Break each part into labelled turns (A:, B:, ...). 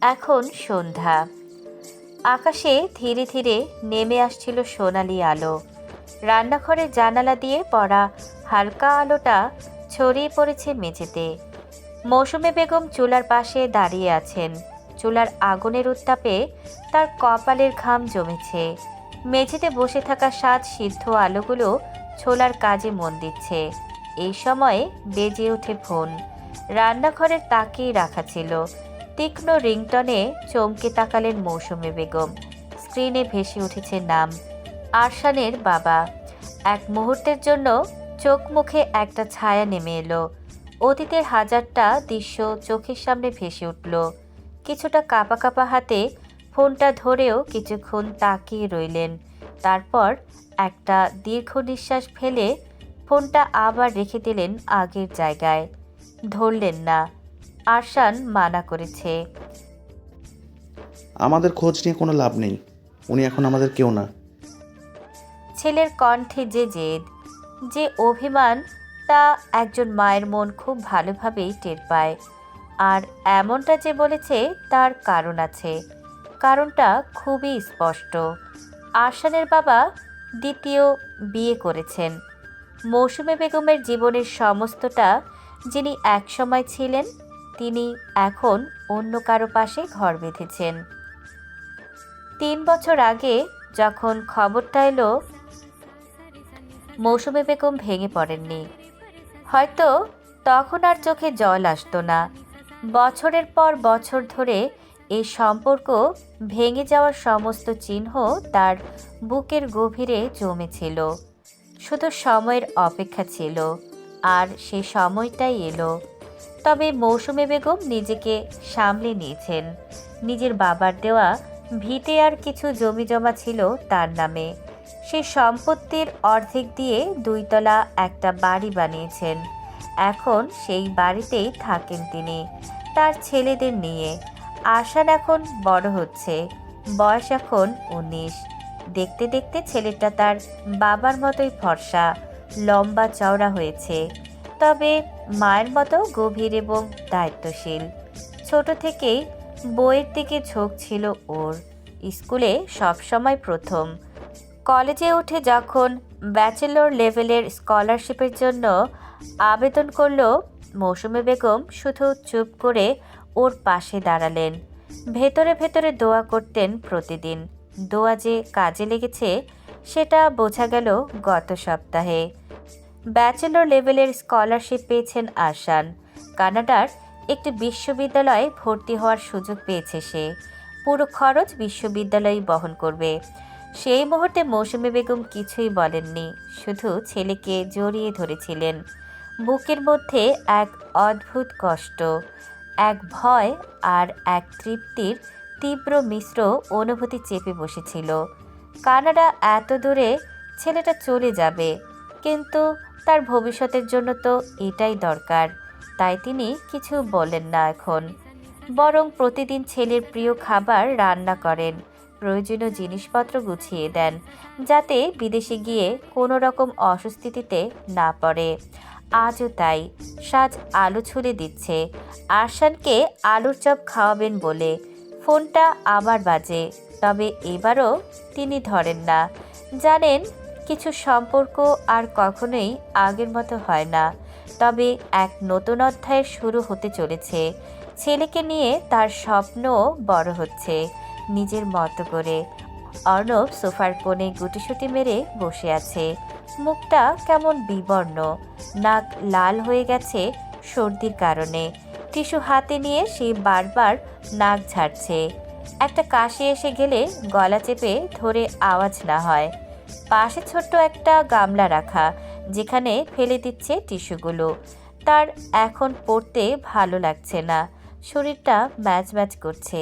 A: এখন সন্ধ্যা। আকাশে ধীরে ধীরে নেমে আসছিল সোনালি আলো। রান্নাঘরের জানালা দিয়ে পড়া হালকা আলোটা ছড়িয়ে পড়েছে মেঝেতে। মৌসুমী বেগম চুলার পাশে দাঁড়িয়ে আছেন। চুলার আগুনের উত্তাপে তার কপালের ঘাম জমেছে। মেঝেতে বসে থাকা 7 সিদ্ধ আলোগুলো ছোলার কাজে মন দিচ্ছে। এই সময়ে বেজে ওঠে ফোন। রান্নাঘরের তাকিয়ে রাখা ছিল। তীক্ষ্ণ রিংটনে চমকে তাকালেন মৌসুমী বেগম। স্ক্রিনে ভেসে উঠেছে নাম, আরশানের বাবা। এক মুহূর্তের জন্য চোখ মুখে একটা ছায়া নেমে এলো। অতীতের হাজারটা দৃশ্য চোখের সামনে ভেসে উঠল। কিছুটা কাঁপা কাঁপা হাতে ফোনটা ধরেও কিছুক্ষণ তাকিয়ে রইলেন। তারপর একটা দীর্ঘ নিঃশ্বাস ফেলে ফোনটা আবার রেখে দিলেন আগের জায়গায়। ধরলেন না, আরশান মানা করেছে।
B: আমাদের খোঁজ নিয়ে কোনো লাভ নেই। উনি এখন আমাদের কেউ না।
A: ছেলের কণ্ঠে যে জেদ, যে অভিমান, তা একজন মায়ের মন খুব ভালোভাবেই টের পায়। আর এমনটা যে বলেছে তার কারণ আছে। কারণটা খুবই স্পষ্ট। আরশানের বাবা দ্বিতীয় বিয়ে করেছেন। মৌসুমী বেগমের জীবনের সমস্তটা যিনি একসময় ছিলেন, তিনি এখন অন্য কারো পাশে ঘর বেঁধেছেন। 3 বছর আগে যখন খবরটা এলো, মৌসুমী বেগম ভেঙে পড়েননি। হয়তো তখন আর চোখে জল আসতো না। বছরের পর বছর ধরে এই সম্পর্ক ভেঙে যাওয়ার সমস্ত চিহ্ন তার বুকের গভীরে জমেছিল। শুধু সময়ের অপেক্ষা ছিল, আর সেই সময়টাই এলো। তবে মৌসুমী বেগম নিজেকে সামলে নিয়েছেন। নিজের বাবার দেওয়া ভিটে আর কিছু জমি জমা ছিল তার নামে। সেই সম্পত্তির অর্ধেক দিয়ে 2 তলা একটা বাড়ি বানিয়েছেন। এখন সেই বাড়িতেই থাকেন তিনি, তার ছেলেদের নিয়ে। আশান এখন বড় হচ্ছে, বয়স এখন 19। দেখতে দেখতে ছেলেটা তার বাবার মতোই ফর্সা, লম্বা চওড়া হয়েছে। তবে মায়ের মতো গভীর এবং দায়িত্বশীল। ছোট থেকেই বইয়ের দিকে ঝোঁক ছিল ওর। স্কুলে সবসময় প্রথম। কলেজে উঠে যখন ব্যাচেলর লেভেলের স্কলারশিপের জন্য আবেদন করলো, মৌসুমী বেগম শুধু চুপ করে ওর পাশে দাঁড়ালেন। ভেতরে ভেতরে দোয়া করতেন প্রতিদিন। দোয়া যে কাজে লেগেছে সেটা বোঝা গেল গত সপ্তাহে। ব্যাচেলর লেভেলের স্কলারশিপ পেয়েছেন আরশান। কানাডার একটি বিশ্ববিদ্যালয়ে ভর্তি হওয়ার সুযোগ পেয়েছে সে। পুরো খরচ বিশ্ববিদ্যালয় বহন করবে। সেই মুহূর্তে মৌসুমী বেগম কিছুই বলেননি, শুধু ছেলেকে জড়িয়ে ধরেছিলেন। বুকের মধ্যে এক অদ্ভুত কষ্ট, এক ভয় আর এক তৃপ্তির তীব্র মিশ্র অনুভূতি চেপে বসেছিল। কানাডা এত দূরে, ছেলেটা চলে যাবে, কিন্তু তার ভবিষ্যতের জন্য তো এটাই দরকার। তাই তিনি কিছু বলেন না এখন, বরং প্রতিদিন ছেলের প্রিয় খাবার রান্না করেন, প্রয়োজনীয় জিনিসপত্র গুছিয়ে দেন, যাতে বিদেশে গিয়ে কোনো রকম অস্বস্তিতে না পড়ে। আজও তাই। সাজ আলু ছুলে দিচ্ছে আরশানকে আলুর চপ খাওয়াবেন বলে। ফোনটা আবার বাজে, তবে এবারও তিনি ধরেন না। জানেন, কিছু সম্পর্ক আর কখনোই আগের মতো হয় না। তবে এক নতুন অধ্যায়ের শুরু হতে চলেছে। ছেলেকে নিয়ে তার স্বপ্নও বড় হচ্ছে, নিজের মতো করে। অর্ণব সোফার কোণে গুটিসুটি মেরে বসে আছে। মুখটা কেমন বিবর্ণ, নাক লাল হয়ে গেছে সর্দির কারণে। টিস্যু হাতে নিয়ে সে বারবার নাক ঝাড়ছে। একটা কাশি এসে গেলে গলা চেপে ধরে আওয়াজ না হয়। পাশে ছোট্ট একটা গামলা রাখা, যেখানে ফেলে দিচ্ছে টিস্যুগুলো। তার এখন পড়তে ভালো লাগছে না, শরীরটা ম্যাচ ম্যাচ করছে।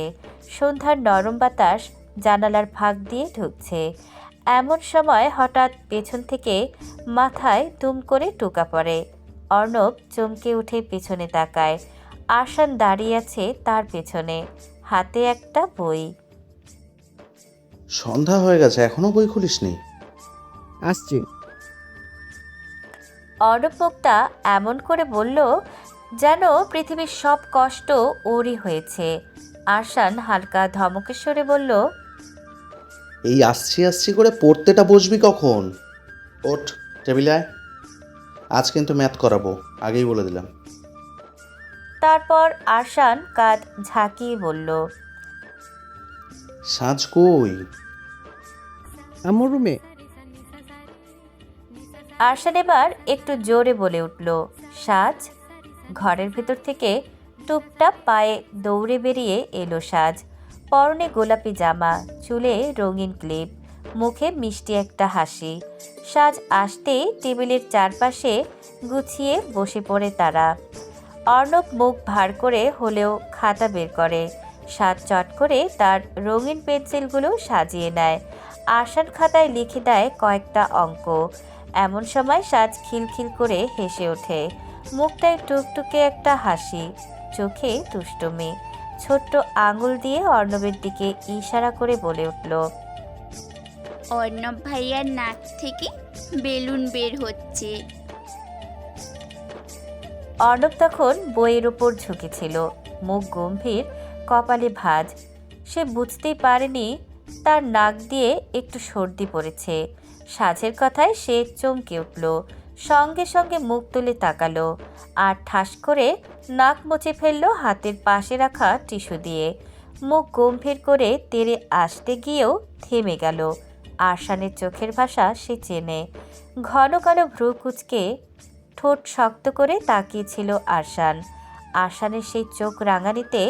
A: সন্ধ্যার নরম বাতাস জানালার ফাঁক দিয়ে ঢুকছে। এমন সময় হঠাৎ পেছন থেকে মাথায় দুম করে টোকা পড়ে। অর্ণব চমকে উঠে পেছনে তাকায়। আরশান দাঁড়িয়ে আছে তার পেছনে, হাতে একটা বই।
B: সন্ধ্যা হয়ে গেছে, এখনো বই খুলিসনি?
C: আসছি।
A: অর্ণব মুখটা এমন করে বলল যেন পৃথিবীর সব কষ্ট ওরই হয়েছে। আরশান হালকা ধমকের স্বরে বলল,
B: এই আসছি আসছি করে পড়তেটা বসবি কখন? ওঠ, টেবিলে আয়। আজ কিন্তু ম্যাথ করাবো, আগেই বলে দিলাম।
A: তারপর আরশান কাঁধ ঝাঁকিয়ে বলল,
B: সাজ কই?
C: আমার রুমে।
A: আরশান এবার একটু জোরে বলে উঠল, সাজ। ঘরের ভেতর থেকে টুপটাপ পায়ে দৌড়ে বেরিয়ে এলো সাজ। পরনে গোলাপি জামা, চুলে রঙিন ক্লিপ, মুখে মিষ্টি একটা হাসি। সাজ আসতেই টেবিলের চারপাশে গুছিয়ে বসে পড়ে তারা। অর্ণব মুখ ভার করে হলেও খাতা বের করে। সাজ চট করে তার রঙিন পেন্সিলগুলো সাজিয়ে নেয়। আরশান খাতায় লিখে দেয় কয়েকটা অঙ্ক। এমন সময় সাজ খিলখিল করে হেসে ওঠে। মুখটায় টুকটুকে একটা হাসি, চোখে দুষ্টুমি। ছোট্ট আঙুল দিয়ে অর্ণবের দিকে ইশারা করে বলে উঠল,
D: অর্ণব ভাইয়ার নাক থেকে বেলুন বের হচ্ছে।
A: অর্ণব তখন বইয়ের ওপর ঝুঁকেছিল, মুখ গম্ভীর, কপালে ভাঁজ। সে বুঝতেই পারেনি তার নাক দিয়ে একটু সর্দি পড়েছে। সাজের কথায় সে চমকে উঠল, সঙ্গে সঙ্গে মুখ তুলে তাকালো আর ঠাস করে নাক মুছে ফেলল হাতের পাশে রাখা টিস্যু দিয়ে। মুখ গম্ভীর করে তেড়ে আসতে গিয়েও থেমে গেল। আরশানের চোখের ভাষা সে চেনে। ঘন কালো ভ্রু কুঁচকে ঠোঁট শক্ত করে তাকিয়েছিল আরশান। আরশানের সেই চোখ রাঙানিতে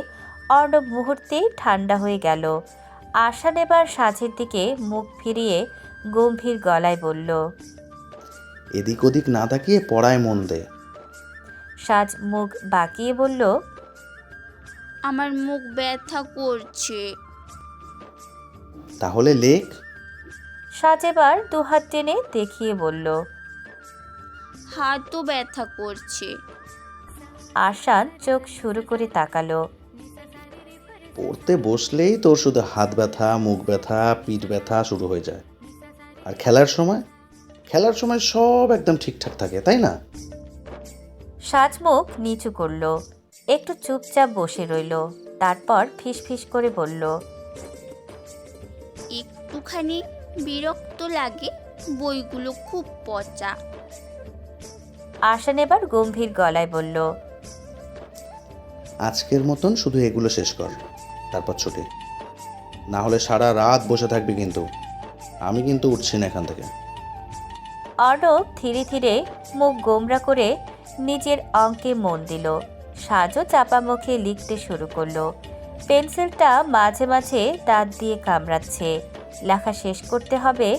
A: অর্ণব মুহূর্তেই ঠান্ডা হয়ে গেল। আরশান এবার সাজের দিকে মুখ ফিরিয়ে গম্ভীর গলায় বলল,
B: এদিক ওদিক না তাকিয়ে পড়ায় মন দে।
A: সাজ মুখ বাঁকিয়ে বলল,
D: আমার মুখ ব্যথা করছে।
B: তাহলে লেখ।
A: সাজ এবার দুহাত টেনে দেখিয়ে বলল।
D: হাতও ব্যথা করছে।
A: আরশান চোখ শুরু করে তাকালো।
B: পড়তে বসলেই তোর শুধু হাত ব্যথা, মুখ ব্যথা, পিঠ ব্যথা শুরু হয়ে যায়। আর খেলার সময় সব একদম ঠিকঠাক থাকে, তাই না?
A: সাজ মুখ নিচু করল, একটু চুপচাপ বসে রইল। তারপর ফিসফিস করে বলল,
D: একটুখানি বিরক্ত লাগে, বইগুলো খুব পচা।
A: আরশান এবার গম্ভীর গলায় বলল,
B: আজকের মতন শুধু এগুলো শেষ কর, তারপর ছুটি। না হলে সারা রাত বসে থাকবি কিন্তু। আমি কিন্তু উঠছি না এখান থেকে।
A: অর্ণব ধীরে ধীরে মুখ গোমরা করে নিজের অঙ্কে মন দিল। সাজও চাপা মুখে লিখতে শুরু করলো। পেন্সিলটা মাঝে মাঝে দাঁত দিয়ে কামড়াচ্ছে। লেখা শেষ করতে হবে,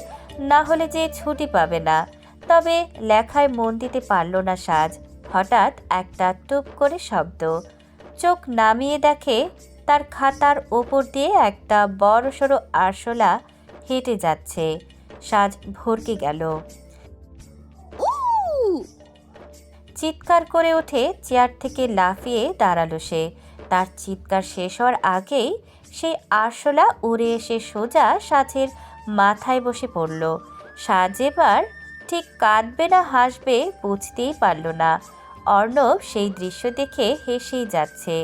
A: না হলে যে ছুটি পাবে না। তবে লেখায় মন দিতে পারল না সাজ। হঠাৎ একটা টুপ করে শব্দ। চোখ নামিয়ে দেখে তার খাতার ওপর দিয়ে একটা বড়সড় আরশোলা হেঁটে যাচ্ছে। সাজ ভরকে গেল। চিৎকার করে উঠে চেয়ার থেকে লাফিয়ে দাঁড়ালো সে। তার চিৎকার শেষ হওয়ার আগেই সেই আরশোলা উড়ে এসে সোজা সাজের মাথায় বসে পড়ল। সাজ এবার ঠিক কাঁদবে না হাসবে বুঝতেই পারল না। অর্ণব সেই দৃশ্য দেখে হেসেই যাচ্ছে।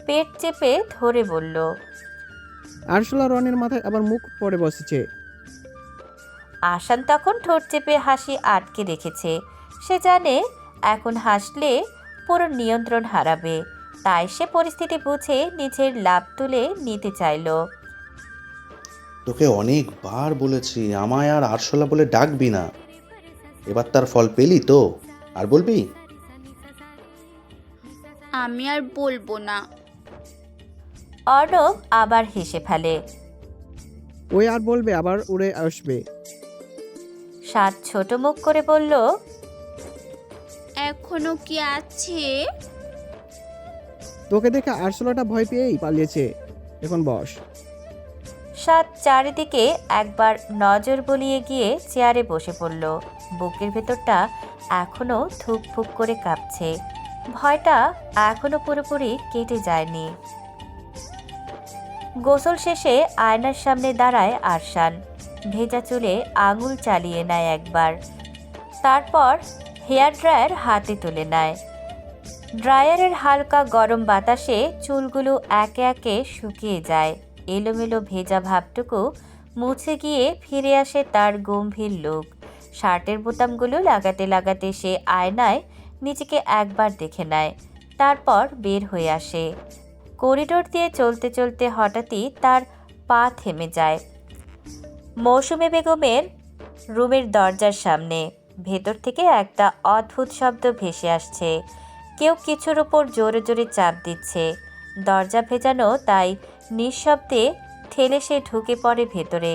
A: পেট চেপে ধরে বলল,
C: আরশোলা রনের মাথায় আবার মুখ পড়ে বসেছে।
A: আশান তখন ঠোঁট চেপে হাসি আটকে রেখেছে। সে জানে এখন হাসলে পুরো নিয়ন্ত্রণ হারাবে। তাই সে পরিস্থিতি বুঝে নিজের লাভ তুলে নিতে চাইল।
B: তোকে অনেকবার বলেছি আমায় আর আরশোলা বলে ডাকবি না। এবার তার ফল পেলি তো? আর বলবি?
D: আমি আর বলবো না।
A: অর্ণব আবার হেসে ফেলে।
C: ওই আর বলবে, আবার উড়ে আসবে।
A: সাত ছোট মুখ করে বলল,
D: এখনো কি আছে?
C: তোকে দেখে আরশোলাটা ভয় পেয়েই পালিয়েছে। এখন বস।
A: সাত চারিদিকে একবার নজর বলিয়ে গিয়ে চেয়ারে বসে পড়ল। বুকের ভেতরটা এখনো ধুকফুক করে কাঁপছে। ভয়টা এখনো পুরোপুরি কেটে যায়নি। গোসল শেষে আয়নার সামনে দাঁড়ায় আরশান। ভেজা চুলে আঙুল চালিয়ে নেয় একবার। তারপর হেয়ার ড্রায়ার হাতে তুলে নেয়। ড্রায়ারের হালকা গরম বাতাসে চুলগুলো একে একে শুকিয়ে যায়। এলোমেলো ভেজা ভাবটুকু মুছে গিয়ে ফিরে আসে তার গম্ভীর লুক। শার্টের বোতামগুলো লাগাতে লাগাতে সে আয়নায় নিজেকে একবার দেখে নেয়, তারপর বের হয়ে আসে। করিডোর দিয়ে চলতে চলতে হঠাৎই তার পা থেমে যায় মৌসুমী বেগমের রুমের দরজার সামনে। ভেতর থেকে একটা অদ্ভুত শব্দ ভেসে আসছে। কেউ কিছুর উপর জোরে জোরে চাপ দিচ্ছে। দরজা ভেজানো, তাই নিঃশব্দে ঠেলে সে ঢুকে পড়ে ভেতরে।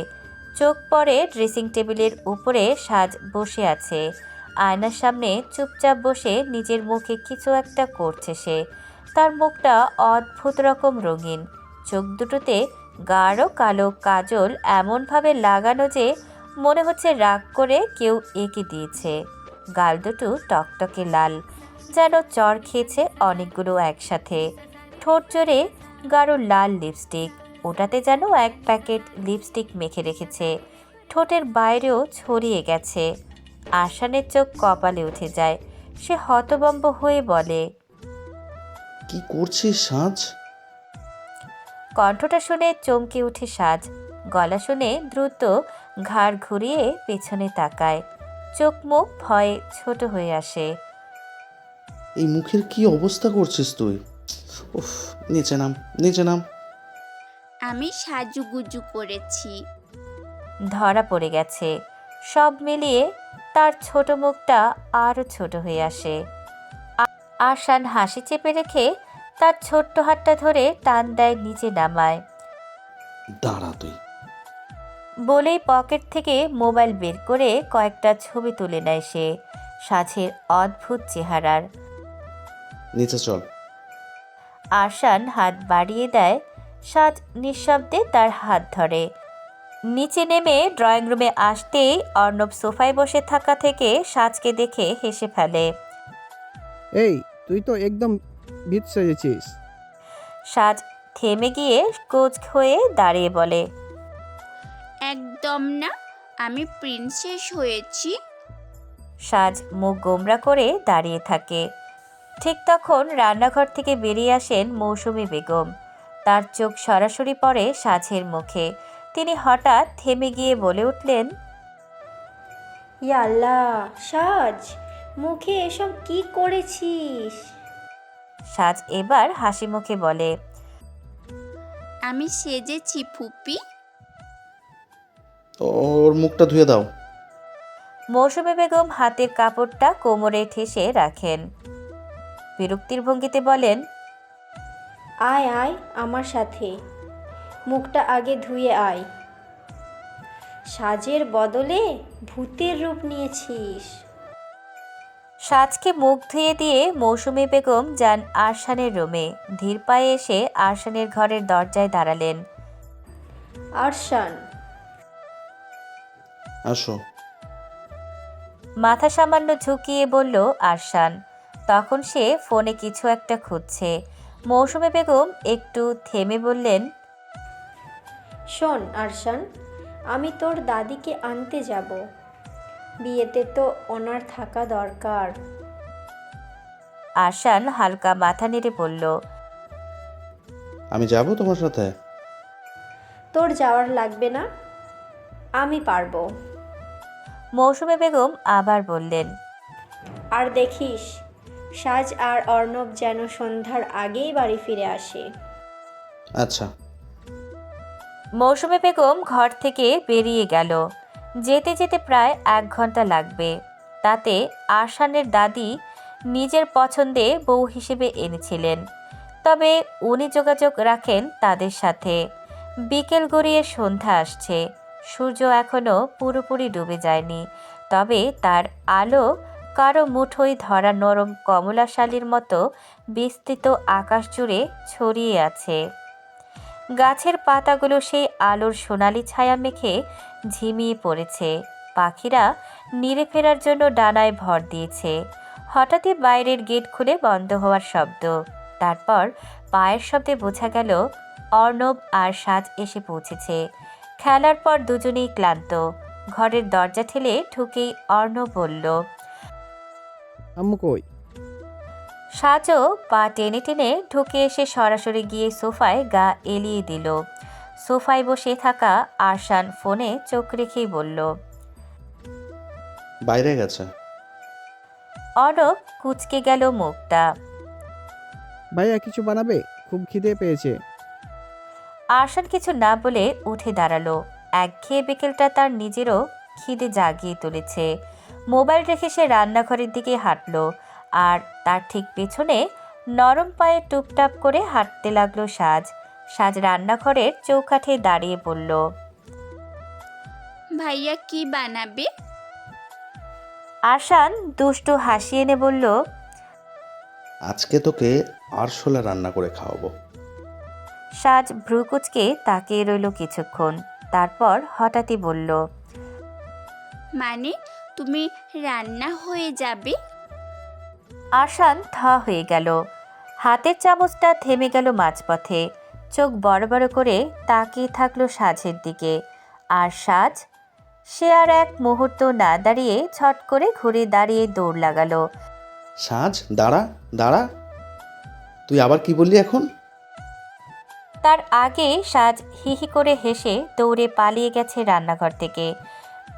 A: চোখ পড়ে ড্রেসিং টেবিলের উপরে সাজ বসে আছে। আয়নার সামনে চুপচাপ বসে নিজের মুখে কিছু একটা করছে সে। তার মুখটা অদ্ভুত রকম রঙিন, চোখ দুটোতে গাঢ় কালো কাজল এমনভাবে লাগানো যে মনে হচ্ছে রাগ করে কেউ এঁকে দিয়েছে। গাল দুটো টকটকে লাল, যেন চড় খেয়েছে অনেকগুলো একসাথে। ঠোঁট জোরে গাঢ় লাল লিপস্টিক, ওটাতে যেন এক প্যাকেট লিপস্টিক মেখে রেখেছে। ঠোঁটের বাইরেও ছড়িয়ে গেছে। আরশানের চোখ কপালে উঠে যায়। সে হতভম্ব হয়ে বলে,
B: কি করছিস সাজ?
A: কণ্ঠটা শুনে চমকে উঠে সাজ। গলা শুনে দ্রুত ঘাড় ঘুরিয়ে পেছনে তাকায়। চোখ মুখ ভয়ে ছোট হয়ে আসে।
B: এই মুখের কি অবস্থা করছিস তুই? উফ, নিচে নাম, নিচে নাম।
D: আমি সাজুগুজু করেছি।
A: ধরা পড়ে গেছে। সব মিলিয়ে তার ছোট মুখটা আরও ছোট হয়ে আসে। আরশান হাসি চেপে রেখে তার ছোট্ট হাতটা ধরে টান দেয়, নিচে নামায়।
B: দাঁড়া তুই।
A: বলেই পকেট থেকে মোবাইল বের করে কয়েকটা ছবি তুলে নেয় সে সাজের অদ্ভুত চেহারার।
B: নিচে চল।
A: আরশান হাত বাড়িয়ে দেয়। সাজ নিঃশব্দে তার হাত ধরে। নিচে নেমে ড্রয়িং রুমে আসতেই অর্ণব সোফায় বসে থাকা থেকে সাজকে দেখে হেসে ফেলে।
C: এই, তুই তো একদম ভিত সেজেছিস।
A: সাজ থেমে গিয়ে কোচ হয়ে দাঁড়িয়ে বলে,
D: একদম না, আমি প্রিন্সেস হয়েছি।
A: সাজ মুখ গোমরা করে দাঁড়িয়ে থাকে। ঠিক তখন রান্নাঘর থেকে বেরিয়ে আসেন মৌসুমী বেগম। তার চোখ সরাসরি পড়ে সাজের মুখে। তিনি হঠাৎ থেমে গিয়ে বলে উঠলেন,
E: ইয়া আল্লাহ, সাজ, মুখে এসব কি করেছিস?
A: সাজ এবার হাসি মুখে বলে,
D: আমি সেজেছি ফুপি।
B: ওর মুখটা ধুয়ে দাও।
A: মৌসুমী বেগম হাতের কাপড়টা কোমরে ঠেসে রাখেন। বিরক্তির ভঙ্গিতে বলেন,
E: আয় আয় আমার সাথে, মুখটা আগে ধুয়ে আয়। সাজের বদলে ভূতের রূপ নিয়েছিস।
A: সাজকে মুখ ধুয়ে দিয়ে মৌসুমী বেগম যান আরশানের রুমে। ধীর পায়ে এসে আরশানের ঘরের দরজায় দাঁড়ালেন।
E: আরশান,
B: আসো।
A: মাথা সামান্য ঝুঁকিয়ে বলল আরশান। তখন সে ফোনে কিছু একটা খুঁজছে। মৌসুমী বেগম একটু থেমে বললেন,
E: শোন আরশান, আমি তোর দাদিকে আনতে যাব। বিয়েতে তো ওনার থাকা দরকার।
A: আরশান হালকা মাথা নেড়ে বলল,
B: আমি যাব তোমার সাথে।
E: তোর যাওয়ার লাগবে না, আমি পারবো।
A: মৌসুমী বেগম আবার বললেন,
E: আর দেখিস, সাজ আর অর্ণব যেন সন্ধ্যার আগেই বাড়ি ফিরে আসে।
B: আচ্ছা।
A: মৌসুমী বেগম ঘর থেকে বেরিয়ে গেল। যেতে যেতে প্রায় 1 ঘন্টা লাগবে। তাতে আরশানের দাদি নিজের পছন্দে বউ হিসেবে এনেছিলেন। তবে উনি যোগাযোগ রাখেন তাদের সাথে। বিকেল গড়িয়ে সন্ধ্যা আসছে। সূর্য এখনো পুরোপুরি ডুবে যায়নি, তবে তার আলো কারো মুঠোয় ধরা নরম কমলা শালির মতো বিস্তৃত আকাশ জুড়ে ছড়িয়ে আছে। গাছের পাতাগুলো সেই আলোর সোনালি ছায়া মেখে ঝিমিয়ে পড়েছে। পাখিরা নিরে ফেরার জন্য ডানায় ভর দিয়েছে। হঠাৎই বাইরের গেট খুলে বন্ধ হওয়ার শব্দ। তারপর পায়ের শব্দে বোঝা গেল অর্ণব আর সাজ এসে পৌঁছেছে। খেলার পর দুজনেই ক্লান্ত। ঘরের দরজা ঠেলে ঢুকেই অর্ণব বলল,
C: আম্মু কই?
A: সাজও পা টেনে টেনে ঢুকে এসে সরাসরি গিয়ে সোফায় গা এলিয়ে দিল। সোফায় বসে থাকা আরশান ফোনে চোখ রেখেই বলল।
B: বাইরে গেছে।
A: অর্ণব কুঁচকে গেল মুখটা।
C: ভাইয়া কিছু বানাবে? খুব খিদে পেয়েছে।
A: আরশান কিছু না বলে উঠে দাঁড়ালো। একঘেয়ে বিকেলটা তার নিজেরও খিদে জাগিয়ে তুলেছে। মোবাইল রেখে সে রান্নাঘরের দিকে হাঁটল, আর তার ঠিক পেছনে নরম পায়ে টুপটাপ করে হাঁটতে লাগলো সাজ। সাজ রান্নাঘরের চৌকাঠে দাঁড়িয়ে পড়ল।
D: ভাইয়া কি বানাবে?
A: আরশান দুষ্টু হাসি এনে বলল।
B: আজকে তোকে আরশোলা রান্না করে খাওয়াবো।
A: সাজ ভ্রুকুচকে তাকিয়ে রইল কিছুক্ষণ, তারপর হঠাৎই বলল।
D: মানে তুমি রান্না হয়ে যাবে?
A: আরশান থ হয়ে গেল। হাতের চামচটা থেমে গেল মাঝপথে। চোখ বড় বড় করে তাকিয়ে থাকলো সাজের দিকে। আর সাজ, সে আর এক মুহূর্ত না দাঁড়িয়ে ছট করে ঘুরে দাঁড়িয়ে দৌড় লাগালো।
B: সাজ, দাঁড়া দাঁড়া, তুই আবার কি বললি এখন?
A: তার আগে সাজ হিহি করে হেসে দৌড়ে পালিয়ে গেছে রান্নাঘর থেকে।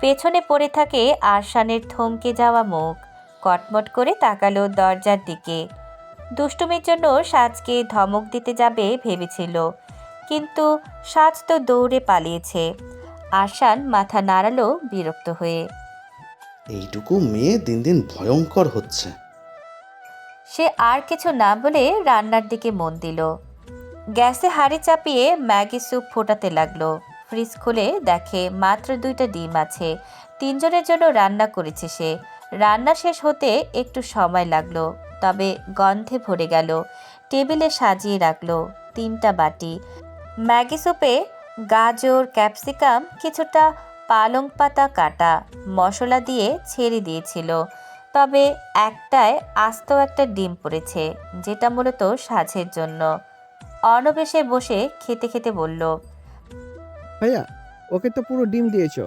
A: পেছনে পড়ে থাকে আরশানের থমকে যাওয়া মুখ। কটমট করে তাকালো দরজার দিকে। দুষ্টুমির জন্য সাজকে ধমক দিতে যাবে ভেবেছিল, কিন্তু সাজ তো দৌড়ে পালিয়েছে। আরশান মাথা নাড়ালো বিরক্ত হয়ে।
B: এইটুকু মেয়ে দিন দিন ভয়ঙ্কর হচ্ছে।
A: সে আর কিছু না বলে রান্নার দিকে মন দিল। গ্যাসে হাঁড়ি চাপিয়ে ম্যাগি স্যুপ ফোটাতে লাগলো। ফ্রিজ খুলে দেখে মাত্র 2টা ডিম আছে। 3 জনের জন্য রান্না করেছে সে। রান্না শেষ হতে একটু সময় লাগলো, তবে গন্ধে ভরে গেল। টেবিলে সাজিয়ে রাখলো 3টা বাটি। ম্যাগি স্যুপে গাজর, ক্যাপসিকাম, কিছুটা পালং পাতা কাটা মশলা দিয়ে ছেড়ে দিয়েছিল, তবে একটায় আস্ত একটা ডিম পড়েছে, যেটা মূলত সাজের জন্য। অর্ণব এসে বসে খেতে খেতে বলল।
C: ভাইয়া ওকে তো পুরো ডিম দিয়েছো।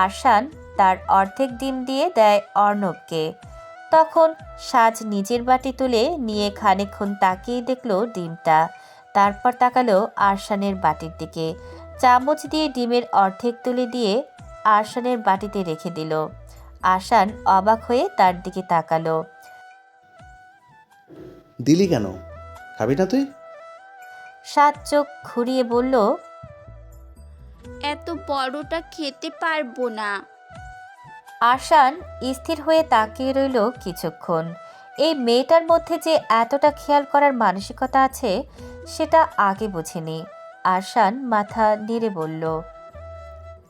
A: আরশান তার অর্ধেক ডিম দিয়ে দেয় অর্ণবকে। তখন সাজ নিজের বাটি তুলে নিয়ে খানিকক্ষণ তাকিয়ে দেখলো ডিমটা, তারপর তাকালো আরশানের বাটির দিকে। চামচ দিয়ে ডিমের অর্ধেক তুলে দিয়ে আরশানের বাটিতে রেখে দিল। আরশান অবাক হয়ে তার দিকে তাকালো।
B: দিলি কেন? খাবি না তুই?
A: সাজ চোখ ঘুরিয়ে বলল।
D: এত বড়টা খেতে পারবো না।
A: আরশান স্থির হয়ে তাকিয়ে রইল কিছুক্ষণ। এই মেয়েটার মধ্যে যে এতটা খেয়াল করার মানসিকতা আছে, সেটা আগে বুঝিনি। আরশান মাথা নেড়ে বলল।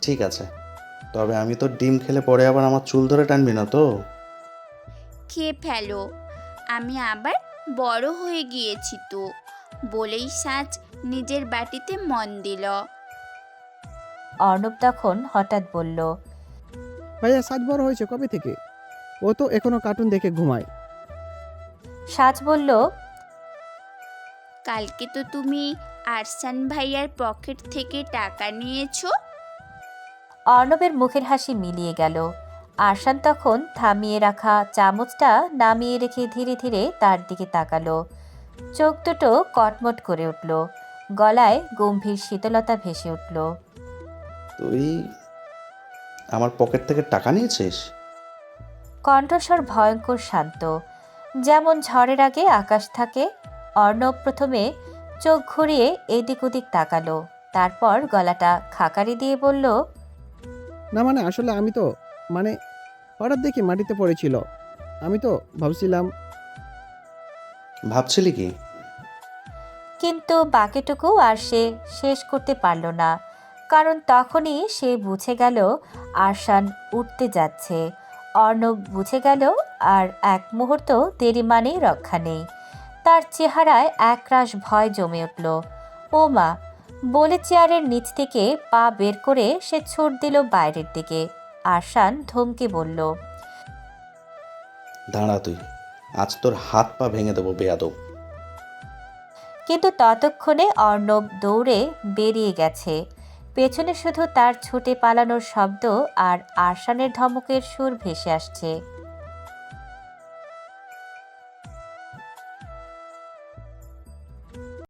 B: ঠিক আছে, তবে আমি তো ডিম খেলে পরে আবার আমার চুল ধরে টানবি না তো?
D: খেয়ে ফেলো, আমি আবার বড় হয়ে গিয়েছি তো, বলেই সাজ নিজের বাটিতে মন দিল।
A: অর্ণব তখন হঠাৎ বলল।
C: ভাইয়া সাজ বড় হয়েছে কবে থেকে? ও তো এখনো কার্টুন দেখে ঘুমায়।
A: সাজ বলল।
D: কালকে তো তুমি আরসান ভাইয়ার পকেট থেকে টাকা নিয়েছো।
A: অর্ণবের মুখের হাসি মিলিয়ে গেল। আরশান তখন থামিয়ে রাখা চামচটা নামিয়ে রেখে ধীরে ধীরে তার দিকে তাকালো। চোখ দুটো কটমট করে উঠল, গলায় গম্ভীর শীতলতা ভেসে উঠল।
B: তুই আমার পকেট থেকে টাকা নিয়েছিস?
A: কণ্ঠস্বর ভয়ঙ্কর শান্ত, যেমন ঝড়ের আগে আকাশ থাকে। অর্ণব প্রথমে চোখ ঘুরিয়ে এদিক ওদিক তাকালো, তারপর গলাটা খাকারি দিয়ে বলল।
C: না মানে আসলে আমি তো মানে হঠাৎ দেখি মাটিতে পড়েছিল, আমি তো ভাবছিলাম।
B: ভাবছিলি কি?
A: কিন্তু বাকিটুকু আর সে শেষ করতে পারল না, কারণ তখনই সে বুঝে গেল আরশান উঠতে যাচ্ছে। অর্ণব বুঝে গেল, আর এক মুহূর্ত দেরি মানেই রক্ষা নেই। তার চেহারায় একরাশ ভয় জমে উঠল। ও মা বলে চেয়ারের নিচ থেকে পা বের করে সে ছুট দিল বাইরের দিকে। আরশান ধমকে বলল।
B: দাঁড়া তুই, আজ তোর হাত পা ভেঙে দেবো বেয়াদব।
A: কিন্তু ততক্ষণে অর্ণব দৌড়ে বেরিয়ে গেছে। পেছনে শুধু তার ছুটে পালানোর শব্দ আর আরশানের ধমকের সুর ভেসে আসছে।